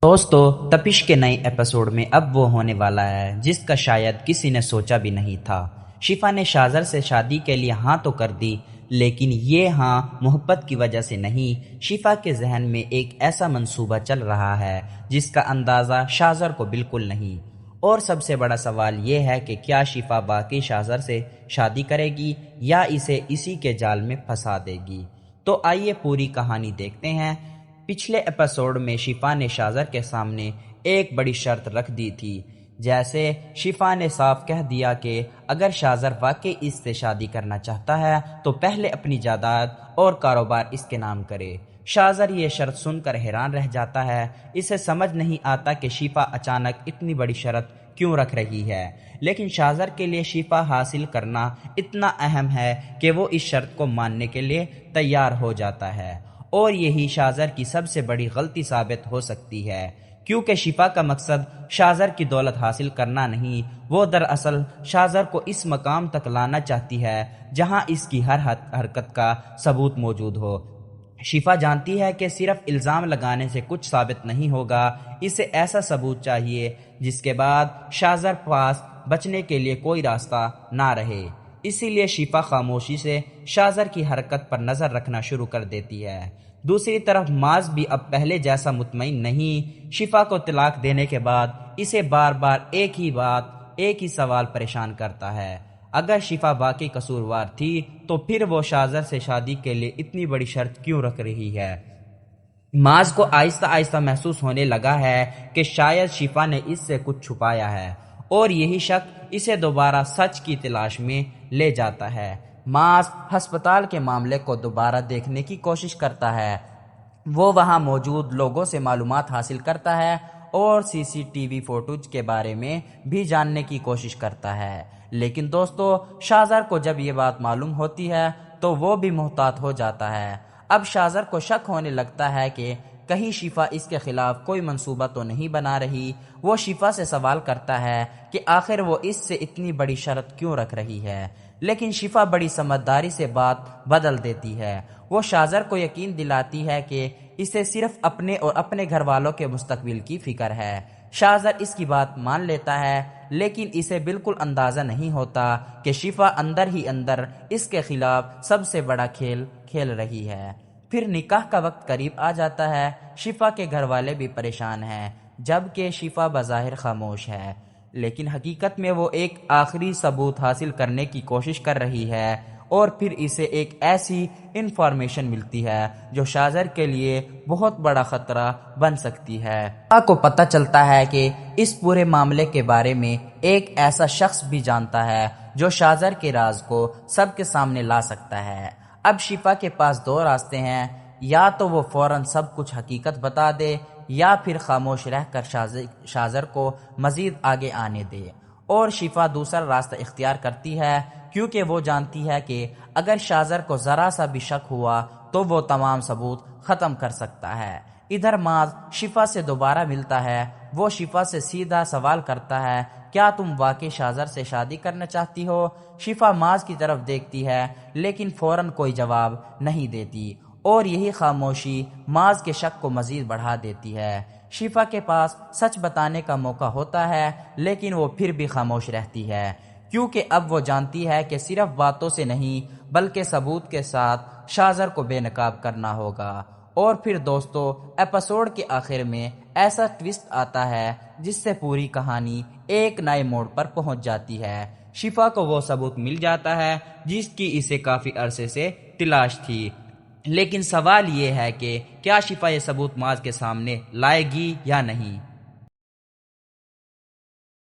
دوستو تپش کے نئے ایپیسوڈ میں اب وہ ہونے والا ہے جس کا شاید کسی نے سوچا بھی نہیں تھا۔ شفا نے شاذر سے شادی کے لیے ہاں تو کر دی، لیکن یہ ہاں محبت کی وجہ سے نہیں۔ شفا کے ذہن میں ایک ایسا منصوبہ چل رہا ہے جس کا اندازہ شاذر کو بالکل نہیں، اور سب سے بڑا سوال یہ ہے کہ کیا شفا واقعی شاذر سے شادی کرے گی یا اسے اسی کے جال میں پھنسا دے گی؟ تو آئیے پوری کہانی دیکھتے ہیں۔ پچھلے ایپیسوڈ میں شفا نے شاذر کے سامنے ایک بڑی شرط رکھ دی تھی، جیسے شفا نے صاف کہہ دیا کہ اگر شاذر واقعی اس سے شادی کرنا چاہتا ہے تو پہلے اپنی جائیداد اور کاروبار اس کے نام کرے۔ شاذر یہ شرط سن کر حیران رہ جاتا ہے، اسے سمجھ نہیں آتا کہ شفا اچانک اتنی بڑی شرط کیوں رکھ رہی ہے، لیکن شاذر کے لیے شفا حاصل کرنا اتنا اہم ہے کہ وہ اس شرط کو ماننے کے لیے تیار ہو جاتا ہے، اور یہی شاذر کی سب سے بڑی غلطی ثابت ہو سکتی ہے، کیونکہ شفا کا مقصد شاذر کی دولت حاصل کرنا نہیں، وہ دراصل شاذر کو اس مقام تک لانا چاہتی ہے جہاں اس کی ہر حرکت کا ثبوت موجود ہو۔ شفا جانتی ہے کہ صرف الزام لگانے سے کچھ ثابت نہیں ہوگا، اسے ایسا ثبوت چاہیے جس کے بعد شاذر پاس بچنے کے لیے کوئی راستہ نہ رہے۔ اسی لیے شفا خاموشی سے شاذر کی حرکت پر نظر رکھنا شروع کر دیتی ہے۔ دوسری طرف معاذ بھی اب پہلے جیسا مطمئن نہیں۔ شفا کو طلاق دینے کے بعد اسے بار بار ایک ہی سوال پریشان کرتا ہے، اگر شفا واقعی قصوروار تھی تو پھر وہ شاذر سے شادی کے لیے اتنی بڑی شرط کیوں رکھ رہی ہے؟ معاذ کو آہستہ آہستہ محسوس ہونے لگا ہے کہ شاید شفا نے اس سے کچھ چھپایا ہے، اور یہی شک اسے دوبارہ سچ کی تلاش میں لے جاتا ہے۔ معاذ ہسپتال کے معاملے کو دوبارہ دیکھنے کی کوشش کرتا ہے، وہ وہاں موجود لوگوں سے معلومات حاصل کرتا ہے اور سی سی ٹی وی فوٹوج کے بارے میں بھی جاننے کی کوشش کرتا ہے، لیکن دوستو شاذر کو جب یہ بات معلوم ہوتی ہے تو وہ بھی محتاط ہو جاتا ہے۔ اب شاذر کو شک ہونے لگتا ہے کہ کہیں شفا اس کے خلاف کوئی منصوبہ تو نہیں بنا رہی۔ وہ شفا سے سوال کرتا ہے کہ آخر وہ اس سے اتنی بڑی شرط کیوں رکھ رہی ہے، لیکن شفا بڑی سمجھداری سے بات بدل دیتی ہے۔ وہ شاذر کو یقین دلاتی ہے کہ اسے صرف اپنے اور اپنے گھر والوں کے مستقبل کی فکر ہے۔ شاذر اس کی بات مان لیتا ہے، لیکن اسے بالکل اندازہ نہیں ہوتا کہ شفا اندر ہی اندر اس کے خلاف سب سے بڑا کھیل کھیل رہی ہے۔ پھر نکاح کا وقت قریب آ جاتا ہے۔ شفا کے گھر والے بھی پریشان ہیں، جبکہ شفا بظاہر خاموش ہے، لیکن حقیقت میں وہ ایک آخری ثبوت حاصل کرنے کی کوشش کر رہی ہے، اور پھر اسے ایک ایسی انفارمیشن ملتی ہے جو شاذر کے لیے بہت بڑا خطرہ بن سکتی ہے۔ شفا کو پتہ چلتا ہے کہ اس پورے معاملے کے بارے میں ایک ایسا شخص بھی جانتا ہے جو شاذر کے راز کو سب کے سامنے لا سکتا ہے۔ اب شفا کے پاس دو راستے ہیں، یا تو وہ فوراً سب کچھ حقیقت بتا دے یا پھر خاموش رہ کر شاذر کو مزید آگے آنے دے، اور شفا دوسرا راستہ اختیار کرتی ہے کیونکہ وہ جانتی ہے کہ اگر شاذر کو ذرا سا بھی شک ہوا تو وہ تمام ثبوت ختم کر سکتا ہے۔ ادھر معاذ شفا سے دوبارہ ملتا ہے، وہ شفا سے سیدھا سوال کرتا ہے، کیا تم واقعی شاذر سے شادی کرنا چاہتی ہو؟ شفا معاذ کی طرف دیکھتی ہے لیکن فوراً کوئی جواب نہیں دیتی، اور یہی خاموشی معاذ کے شک کو مزید بڑھا دیتی ہے۔ شفا کے پاس سچ بتانے کا موقع ہوتا ہے لیکن وہ پھر بھی خاموش رہتی ہے، کیونکہ اب وہ جانتی ہے کہ صرف باتوں سے نہیں بلکہ ثبوت کے ساتھ شاذر کو بے نقاب کرنا ہوگا۔ اور پھر دوستو ایپیسوڈ کے آخر میں ایسا ٹویسٹ آتا ہے جس سے پوری کہانی ایک نئے موڑ پر پہنچ جاتی ہے۔ شفا کو وہ ثبوت مل جاتا ہے جس کی اسے کافی عرصے سے تلاش تھی، لیکن سوال یہ ہے کہ کیا شفا یہ ثبوت معاذ کے سامنے لائے گی یا نہیں؟